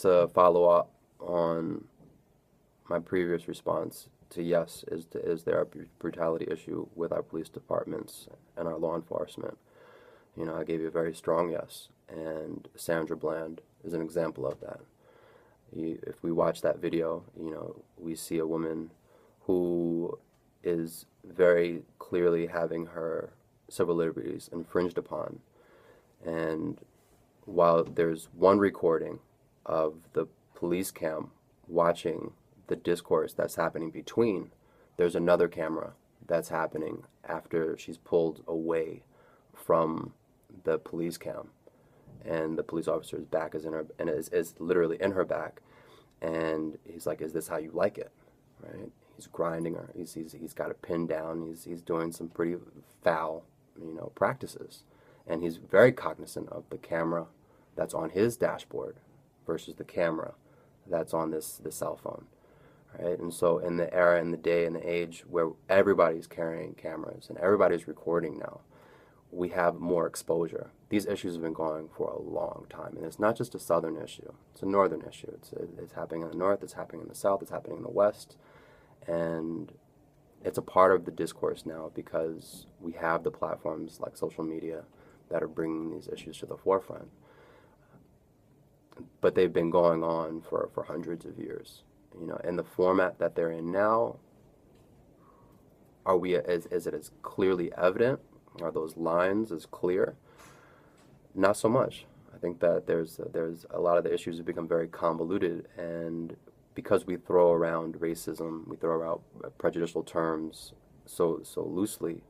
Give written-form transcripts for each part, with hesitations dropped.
to follow up on my previous response to yes, is there a brutality issue with our police departments and our law enforcement? You know, I gave you a very strong yes, and Sandra Bland is an example of that. If we watch that video, you know, we see a woman who is very clearly having her civil liberties infringed upon. And while there's one recording of the police cam watching the discourse that's happening between, there's another camera that's happening after she's pulled away from the police cam, and the police officer's back is in her, and is literally in her back, and he's like, "Is this how you like it?" Right? He's grinding her. He's got it pinned down. He's doing some pretty foul, you know, practices, and he's very cognizant of the camera that's on his dashboard versus the camera that's on the cell phone, right? And so in the era, in the day, and the age where everybody's carrying cameras and everybody's recording now, we have more exposure. These issues have been going for a long time, and it's not just a southern issue. It's a northern issue. It's happening in the north, it's happening in the south, it's happening in the west, and it's a part of the discourse now because we have the platforms like social media that are bringing these issues to the forefront. But they've been going on for hundreds of years. You know, in the format that they're in now, is it as clearly evident? Are those lines as clear? Not so much. I think that there's a lot of the issues have become very convoluted, and because we throw around racism, we throw around prejudicial terms so loosely,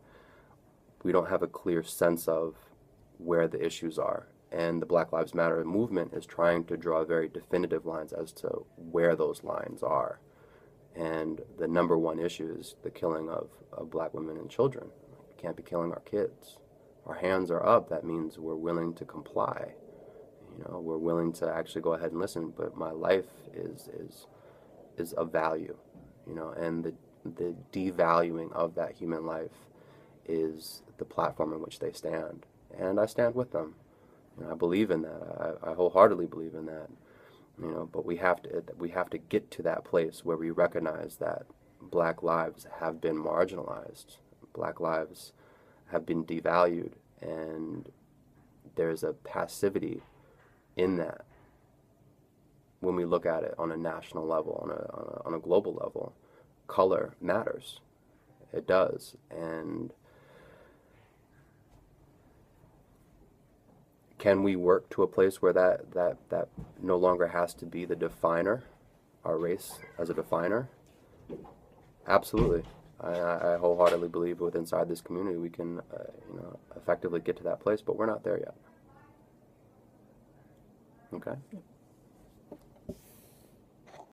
we don't have a clear sense of where the issues are. And the Black Lives Matter movement is trying to draw very definitive lines as to where those lines are. And the number one issue is the killing of black women and children. We can't be killing our kids. Our hands are up. That means we're willing to comply. You know, we're willing to actually go ahead and listen. But my life is of value. You know, and the devaluing of that human life is the platform in which they stand. And I stand with them. You know, I believe in that. I wholeheartedly believe in that. You know, but we have to get to that place where we recognize that black lives have been marginalized. Black lives have been devalued, and there's a passivity in that when we look at it on a national level, on a global level. Color matters. It does. And can we work to a place where that no longer has to be the definer, our race as a definer? Absolutely. I wholeheartedly believe with inside this community we can you know, effectively get to that place, but we're not there yet. Okay?